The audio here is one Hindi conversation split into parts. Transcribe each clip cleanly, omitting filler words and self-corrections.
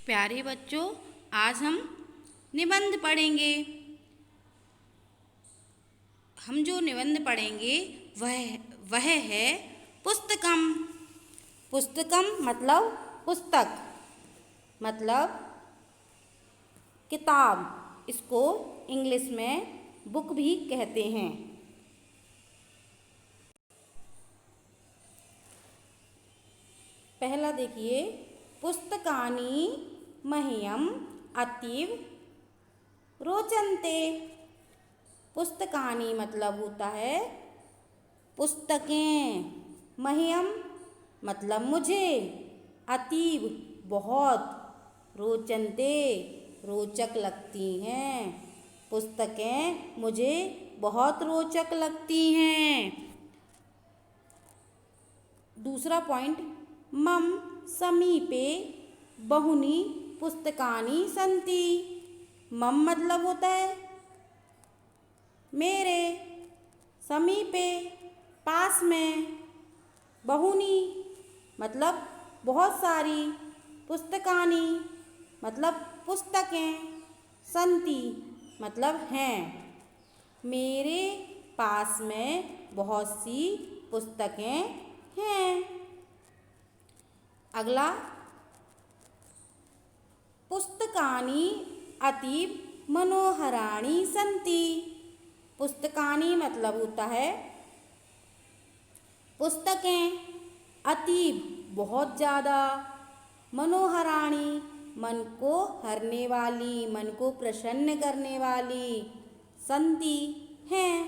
प्यारे बच्चों, आज हम निबंध पढ़ेंगे। हम जो निबंध पढ़ेंगे वह है पुस्तकम। पुस्तकम मतलब पुस्तक, मतलब किताब। इसको इंग्लिश में बुक भी कहते हैं। पहला देखिए, पुस्तकानि मह्यम अतीव रोचन्ते। पुस्तकानि मतलब होता है पुस्तकें, मह्यम मतलब मुझे, अतीव बहुत, रोचन्ते रोचक लगती हैं। पुस्तकें मुझे बहुत रोचक लगती हैं। दूसरा पॉइंट, मम समीपे बहुनी पुस्तकानि सन्ति। मम मतलब होता है मेरे, समीपे पास में, बहुनी मतलब बहुत सारी, पुस्तकानि मतलब पुस्तकें, सन्ति मतलब हैं। मेरे पास में बहुत सी पुस्तकें हैं। अगला, पुस्तकानि अतीव मनोहराणि सन्ति। पुस्तकानि मतलब होता है पुस्तकें, अतीव बहुत ज़्यादा, मनोहराणि मन को हरने वाली, मन को प्रसन्न करने वाली, सन्ति हैं।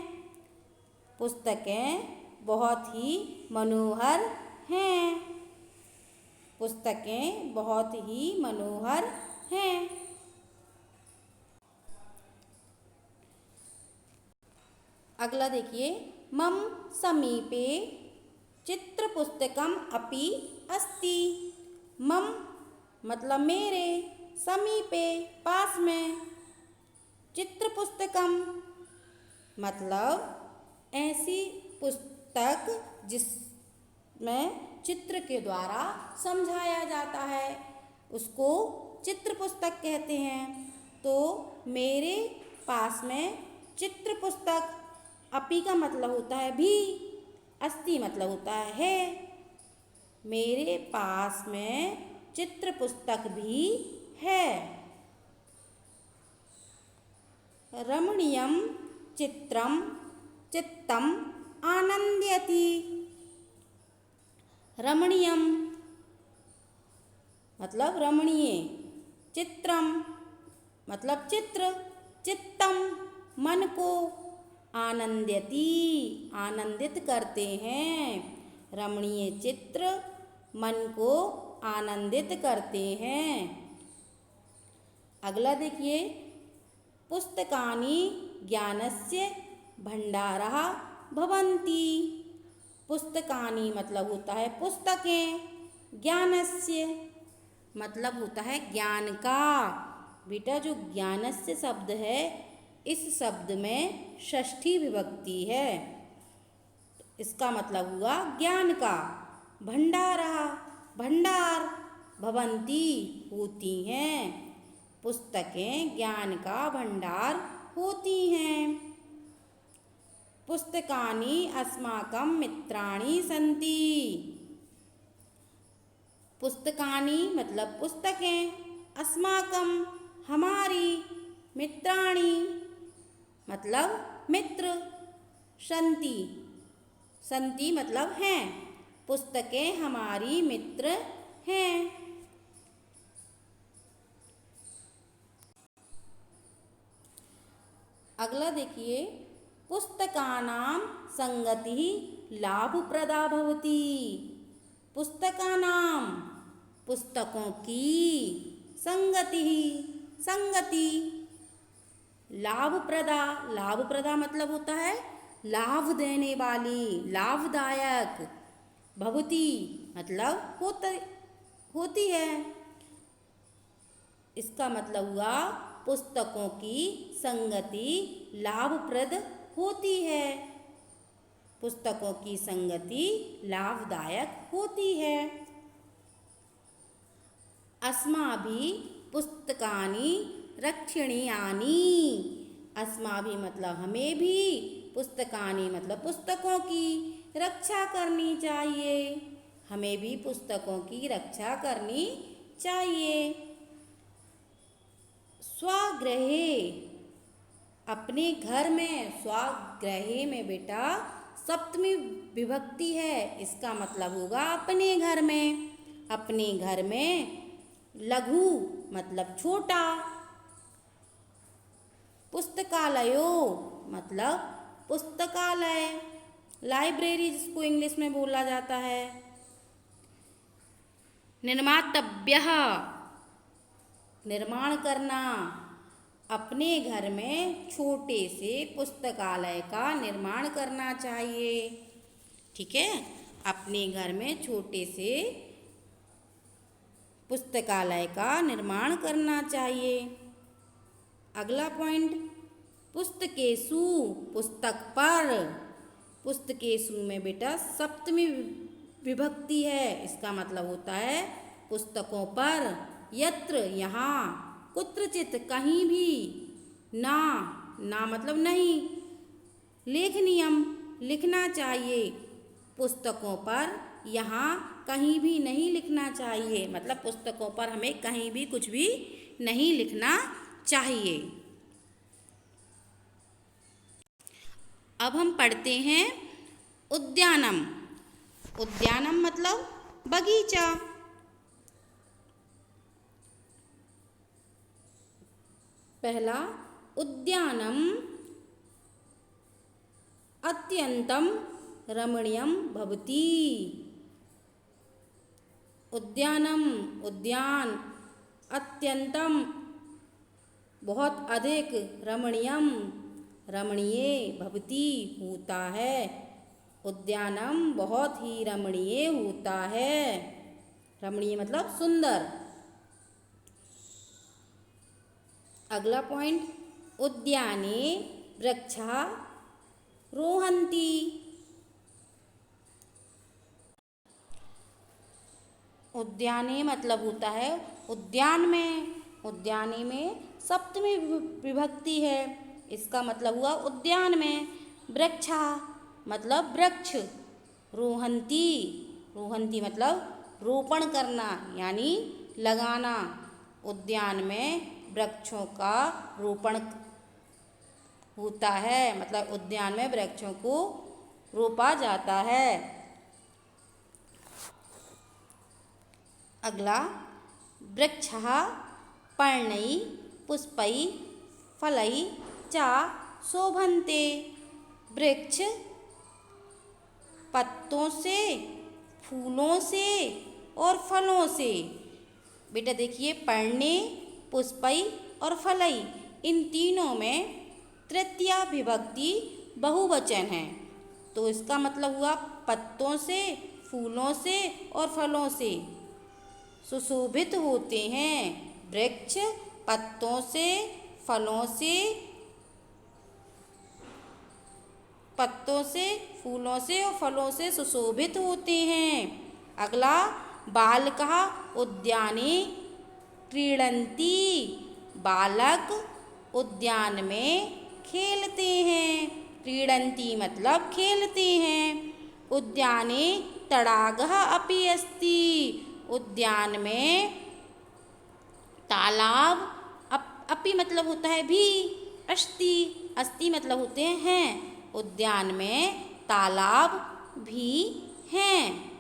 पुस्तकें बहुत ही मनोहर हैं। पुस्तकें बहुत ही मनोहर हैं। अगला देखिए, मम समीपे चित्रपुस्तकम अपि अस्ति। मम मतलब मेरे, समीपे पास में, चित्रपुस्तकम मतलब ऐसी पुस्तक जिसमें चित्र के द्वारा समझाया जाता है, उसको चित्र पुस्तक कहते हैं। तो मेरे पास में चित्र पुस्तक, अपि का मतलब होता है भी, अस्ति मतलब होता है। मेरे पास में चित्र पुस्तक भी है। रमणीयम चित्रम चित्तम आनंदयति। रमणीयम मतलब रमणीय, चित्रम मतलब चित्र, चित्तम मन को, आनंदयति आनंदित करते हैं। रमणीय चित्र मन को आनंदित करते हैं। अगला देखिए, पुस्तकानि ज्ञानस्य भंडारः भवन्ति। पुस्तकानि मतलब होता है पुस्तकें, ज्ञानस्य मतलब होता है ज्ञान का। बेटा, जो ज्ञानस्य शब्द है, इस शब्द में षष्ठी विभक्ति है। इसका मतलब हुआ ज्ञान का। भंडारः भंडार, भवन्ति होती हैं। पुस्तकें ज्ञान का भंडार होती हैं। पुस्तकानि अस्माकं मित्राणि सन्ति। पुस्तकानि मतलब पुस्तकें, अस्माकं हमारी, मित्राणि मतलब मित्र, सन्ति सन्ति मतलब हैं। पुस्तकें हमारी मित्र हैं। अगला देखिए, पुस्तकानां संगतिः लाभप्रदा भवति। पुस्तकानां पुस्तकों की, संगतिः संगति, लाभप्रदा लाभप्रदा मतलब होता है लाभ देने वाली, लाभदायक, भवति मतलब होती है। इसका मतलब हुआ पुस्तकों की संगति लाभप्रद होती है। पुस्तकों की संगति लाभदायक होती है। अस्माभिः पुस्तकानि रक्षणीयानि। अस्माभिः मतलब हमें भी, पुस्तकानि मतलब पुस्तकों की रक्षा करनी चाहिए। हमें भी पुस्तकों की रक्षा करनी चाहिए। स्वगृहे, अपने घर में, स्वगृहे में बेटा सप्तमी विभक्ति है, इसका मतलब होगा अपने घर में। अपने घर में लघु मतलब छोटा। पुस्तकालयो मतलब पुस्तकालय, लाइब्रेरी जिसको इंग्लिश में बोला जाता है। निर्मातव्यः, निर्माण करना। अपने घर में छोटे से पुस्तकालय का निर्माण करना चाहिए। ठीक है, अपने घर में छोटे से पुस्तकालय का निर्माण करना चाहिए। अगला पॉइंट, पुस्तकेषु पुस्तक पर। पुस्तकेषु में बेटा सप्तमी विभक्ति है, इसका मतलब होता है पुस्तकों पर। यत्र यहाँ, कुत्रचित कहीं भी, ना, ना मतलब नहीं, लेखनीयम लिखना चाहिए। पुस्तकों पर यहाँ कहीं भी नहीं लिखना चाहिए, मतलब पुस्तकों पर हमें कहीं भी कुछ भी नहीं लिखना चाहिए। अब हम पढ़ते हैं उद्यानम। उद्यानम मतलब बगीचा। पहला, उद्यानम अत्यंतम रमणीयम भवति। उद्यानम उद्यान, अत्यंतम बहुत अधिक, रमणीयम रमणीय, भवति होता है। उद्यानम बहुत ही रमणीय होता है। रमणीय मतलब सुंदर। अगला पॉइंट, उद्याने वृक्षा रोहन्ति। उद्याने मतलब होता है उद्यान में। उद्याने में सप्तमी विभक्ति है, इसका मतलब हुआ उद्यान में। वृक्षा मतलब वृक्ष। रोहन्ति, रोहन्ति मतलब रोपण करना यानी लगाना। उद्यान में वृक्षों का रोपण होता है, मतलब उद्यान में वृक्षों को रोपा जाता है। अगला, वृक्षः पर्णैः पुष्पैः फलैः च शोभन्ते। वृक्ष पत्तों से, फूलों से और फलों से। बेटा देखिए, पर्णे, पुष्पैः और फलैः, इन तीनों में तृतीया विभक्ति बहुवचन है, तो इसका मतलब हुआ पत्तों से, फूलों से और फलों से सुशोभित होते हैं। वृक्ष पत्तों से, फलों से, पत्तों से, फूलों से और फलों से सुशोभित होते हैं। अगला, बालकः उद्याने क्रीडन्ति। बालक उद्यान में खेलते हैं। क्रीडन्ति मतलब खेलते हैं। उद्याने तडागः अपि अस्ति। उद्यान में तालाब, अपि मतलब होता है भी, अस्ति, अस्ति मतलब होते हैं। उद्यान में तालाब भी हैं।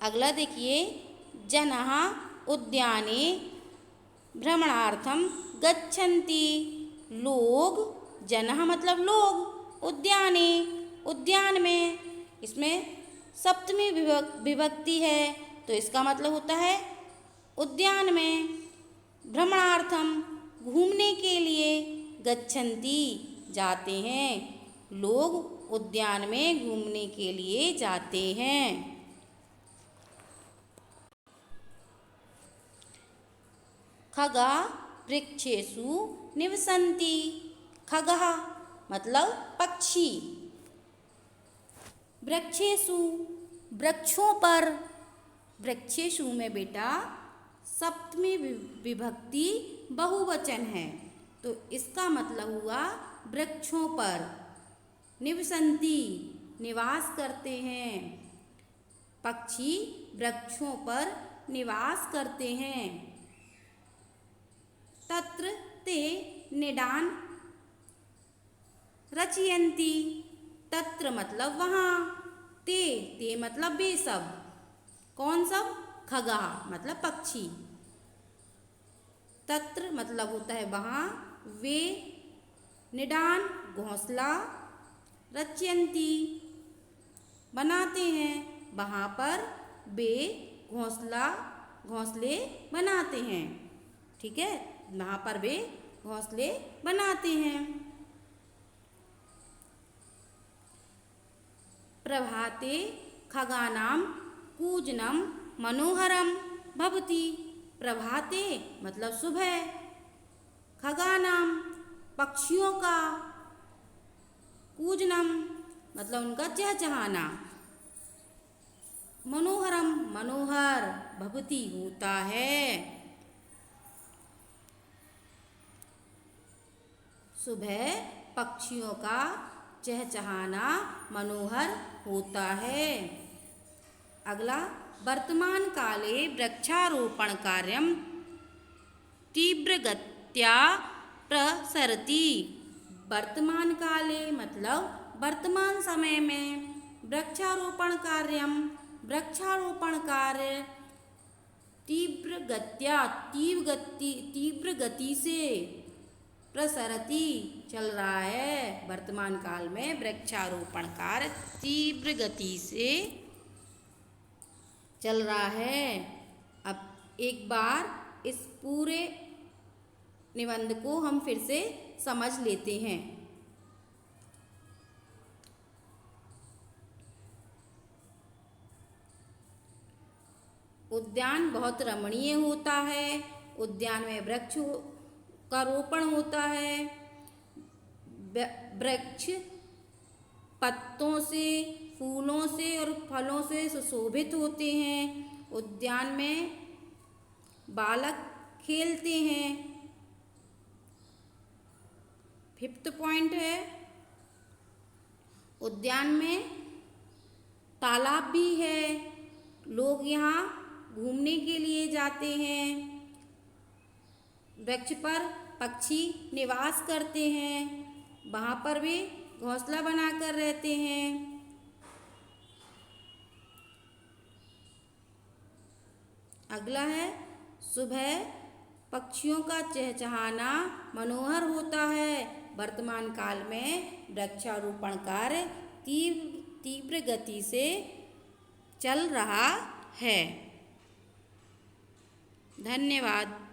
अगला देखिए, जनः उद्याने भ्रमणार्थम गच्छन्ति। लोग, जनः मतलब लोग, उद्याने उद्यान में, इसमें सप्तमी विभक्ति है, तो इसका मतलब होता है उद्यान में। भ्रमणार्थम घूमने के लिए, गच्छन्ति जाते हैं। लोग उद्यान में घूमने के लिए जाते हैं। खगा वृक्षेषु निवसन्ति। खगः मतलब पक्षी। वृक्षेषु वृक्षों पर, वृक्षेषु में बेटा सप्तमी विभक्ति बहुवचन है, तो इसका मतलब हुआ वृक्षों पर। निवसन्ति निवास करते हैं, पक्षी वृक्षों पर निवास करते हैं। तत्र ते निडान रचयन्ति, तत्र मतलब वहाँ, ते मतलब वे सब। कौन सब? खगाः मतलब पक्षी। तत्र मतलब होता है वहाँ, वे, निडान घोंसला, रचयन्ति बनाते हैं, वहाँ पर वे घोंसले बनाते हैं। ठीक है, वहाँ पर वे घोंसले बनाते हैं। प्रभाते खगानां कूजनं मनोहरं भवति। प्रभाते मतलब सुबह, खगानां पक्षियों का, कूजनं मतलब उनका चहचहाना, मनोहरम मनोहर, भवति होता है। सुबह पक्षियों का चहचहाना मनोहर होता है। अगला, वर्तमान काले वृक्षारोपण कार्यं तीव्रगत्या प्रसरति। वर्तमान काले मतलब वर्तमान समय में, वृक्षारोपण कार्य तीव्र गति से, प्रसरति चल रहा है। वर्तमान काल में वृक्षारोपण कार्य तीव्र गति से चल रहा है। अब एक बार इस पूरे निबंध को हम फिर से समझ लेते हैं। उद्यान बहुत रमणीय होता है। उद्यान में वृक्ष का रोपण होता है। वृक्ष पत्तों से, फूलों से और फलों से सुशोभित होते हैं। उद्यान में बालक खेलते हैं। 5th पॉइंट है, उद्यान में तालाब भी है, लोग यहाँ घूमने के लिए जाते हैं। वृक्ष पर पक्षी निवास करते हैं, वहाँ पर वे घोंसला बनाकर रहते हैं। अगला है, सुबह पक्षियों का चहचहाना मनोहर होता है। वर्तमान काल में वृक्षारोपण कार्य तीव्र गति से चल रहा है। धन्यवाद।